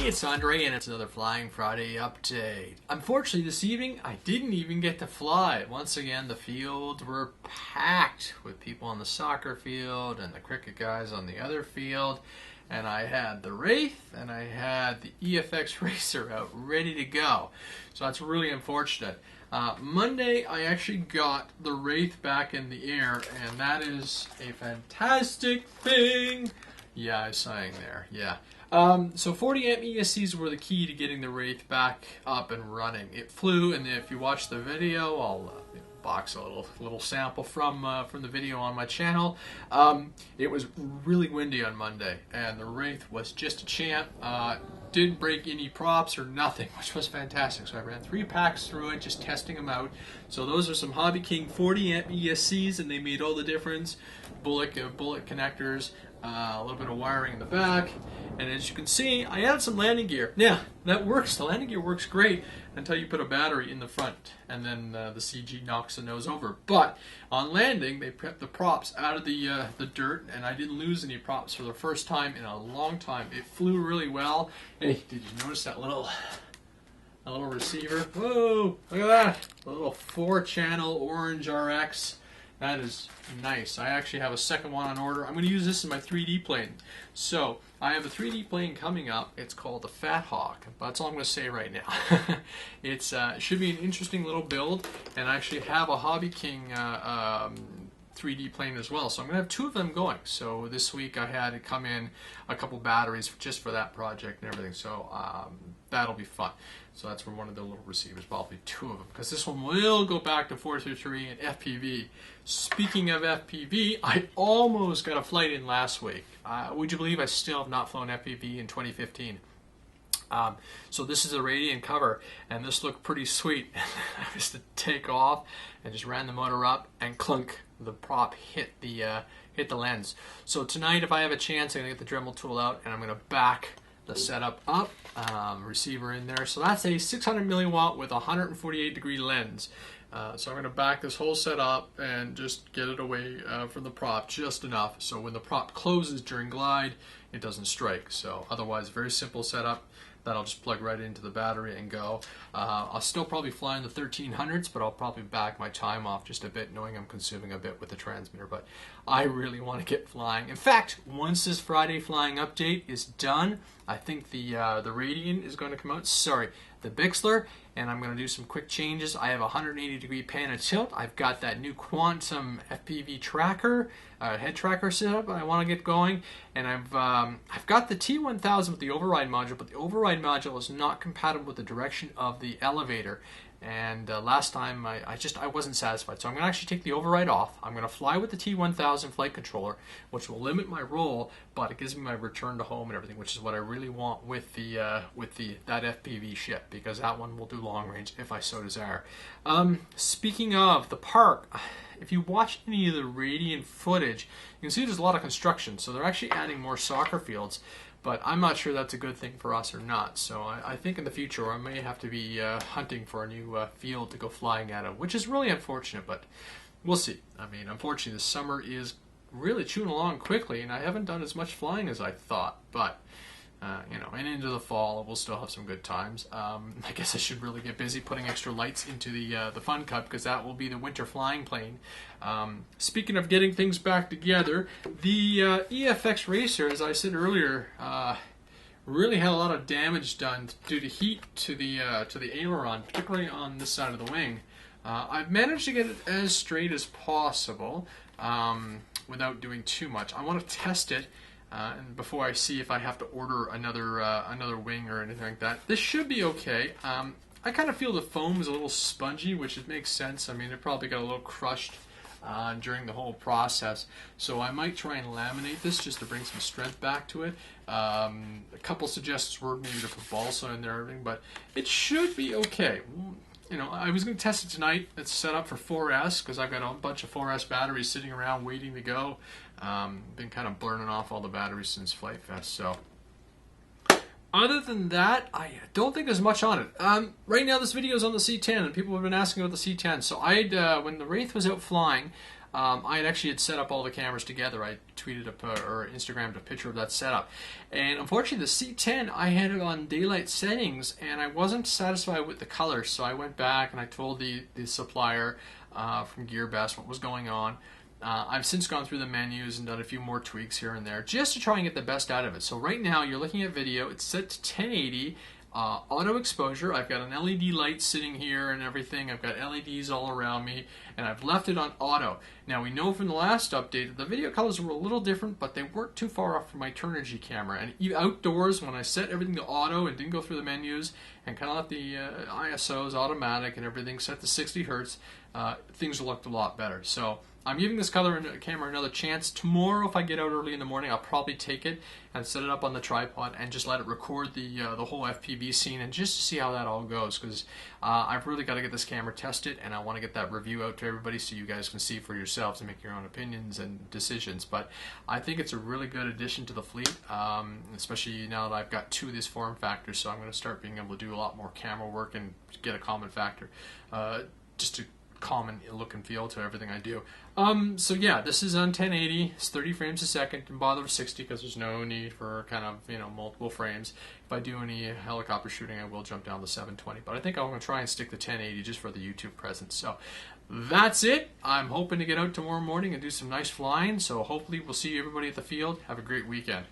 Hey, it's Andre, and it's another Flying Friday update. Unfortunately, this evening, I didn't even get to fly. Once again, the fields were packed with people on the soccer field and the cricket guys on the other field. And I had the Wraith and I had the EFX Racer out ready to go. So that's really unfortunate. Monday, I actually got the Wraith back in the air, and that is a fantastic thing. Yeah, I was sighing there, yeah. So 40 amp ESCs were the key to getting the Wraith back up and running. It flew, and if you watch the video, I'll box a little sample from the video on my channel. It was really windy on Monday, and the Wraith was just a champ. Didn't break any props or nothing, which was fantastic. So I ran 3 packs through it, just testing them out. So those are some Hobby King 40 amp ESCs, and they made all the difference. Bullet connectors, a little bit of wiring in the back, and as you can see, I added some landing gear. Yeah, that works. The landing gear works great until you put a battery in the front, and then the CG knocks the nose over. But on landing, they prepped the props out of the dirt, and I didn't lose any props for the first time in a long time. It flew really well. Hey, did you notice that little receiver? Whoa, look at that! A little 4-channel orange RX. That is nice. I actually have a second one on order. I'm going to use this in my 3D plane. So I have a 3D plane coming up. It's called the Fat Hawk. That's all I'm going to say right now. It should be an interesting little build, and I actually have a Hobby King 3D plane as well. So I'm going to have 2 of them going. So this week I had to come in a couple batteries just for that project and everything. So that'll be fun. So that's for one of the little receivers, probably 2 of them, because this one will go back to 433 and FPV. Speaking of FPV, I almost got a flight in last week. Would you believe I still have not flown FPV in 2015? So this is a Radian cover, and this looked pretty sweet. I was to take off and just ran the motor up, and clunk, the prop hit the lens. So tonight, if I have a chance, I'm gonna get the Dremel tool out, and I'm gonna back the setup up, receiver in there. So that's a 600 milliwatt with a 148 degree lens. So I'm going to back this whole setup and just get it away from the prop just enough so when the prop closes during glide, it doesn't strike. So otherwise, very simple setup that I'll just plug right into the battery and go. I'll still probably fly in the 1300s, but I'll probably back my time off just a bit, knowing I'm consuming a bit with the transmitter. But I really want to get flying. In fact, once this Friday flying update is done, I think the Radian is going to come out. Sorry, the Bixler, and I'm going to do some quick changes. I have a 180 degree pan and tilt. I've got that new Quantum FPV tracker, head tracker setup I want to get going, and I've got the T1000 with the override module, but the override module is not compatible with the direction of the elevator. And last time I wasn't satisfied, so I'm going to actually take the override off. I'm going to fly with the T1000 flight controller, which will limit my roll, but it gives me my return to home and everything, which is what I really want with that FPV ship, because that one will do long range if I so desire. Speaking of the park, if you watch any of the Radian footage, you can see there's a lot of construction, so they're actually adding more soccer fields. But I'm not sure that's a good thing for us or not. So I think in the future I may have to be hunting for a new field to go flying at, which is really unfortunate, but we'll see. I mean, unfortunately, the summer is really chewing along quickly, and I haven't done as much flying as I thought. But you know, and into the fall, we'll still have some good times. I guess I should really get busy putting extra lights into the Fun Cup, because that will be the winter flying plane. Speaking of getting things back together, the EFX Racer, as I said earlier, really had a lot of damage done due to heat to the aileron, particularly on this side of the wing. I've managed to get it as straight as possible without doing too much. I want to test it. And before I see if I have to order another wing or anything like that. This should be okay. I kind of feel the foam is a little spongy, which makes sense. I mean, it probably got a little crushed during the whole process. So I might try and laminate this just to bring some strength back to it. A couple suggestions were maybe to put balsa in there and everything, but it should be okay. You know, I was going to test it tonight. It's set up for 4S because I've got a bunch of 4S batteries sitting around waiting to go. Been kind of burning off all the batteries since Flight Fest. So, other than that, I don't think there's much on it. Right now, this video is on the C10, and people have been asking about the C10. So, when the Wraith was out flying, I had set up all the cameras together. I tweeted up or Instagrammed a picture of that setup. And unfortunately, the C10, I had it on daylight settings, and I wasn't satisfied with the color. So I went back and I told the supplier from GearBest what was going on. I've since gone through the menus and done a few more tweaks here and there just to try and get the best out of it. So right now you're looking at video. It's set to 1080, auto exposure. I've got an LED light sitting here and everything. I've got LEDs all around me, and I've left it on auto. Now we know from the last update that the video colors were a little different, but they weren't too far off from my Turnigy camera. And outdoors, when I set everything to auto and didn't go through the menus and kind of left the ISOs automatic and everything set to 60 hertz, things looked a lot better. So I'm giving this camera another chance. Tomorrow, if I get out early in the morning, I'll probably take it and set it up on the tripod and just let it record the whole FPV scene and just to see how that all goes, because I've really got to get this camera tested, and I want to get that review out to everybody so you guys can see for yourselves and make your own opinions and decisions. But I think it's a really good addition to the fleet, especially now that I've got 2 of these form factors, so I'm going to start being able to do a lot more camera work and get a common factor, just to common look and feel to everything I do. So yeah, this is on 1080, it's 30 frames a second, and bother with 60 because there's no need for kind of, multiple frames. If I do any helicopter shooting, I will jump down to 720, but I think I'm going to try and stick to 1080 just for the YouTube presence. So that's it. I'm hoping to get out tomorrow morning and do some nice flying, so hopefully we'll see everybody at the field. Have a great weekend.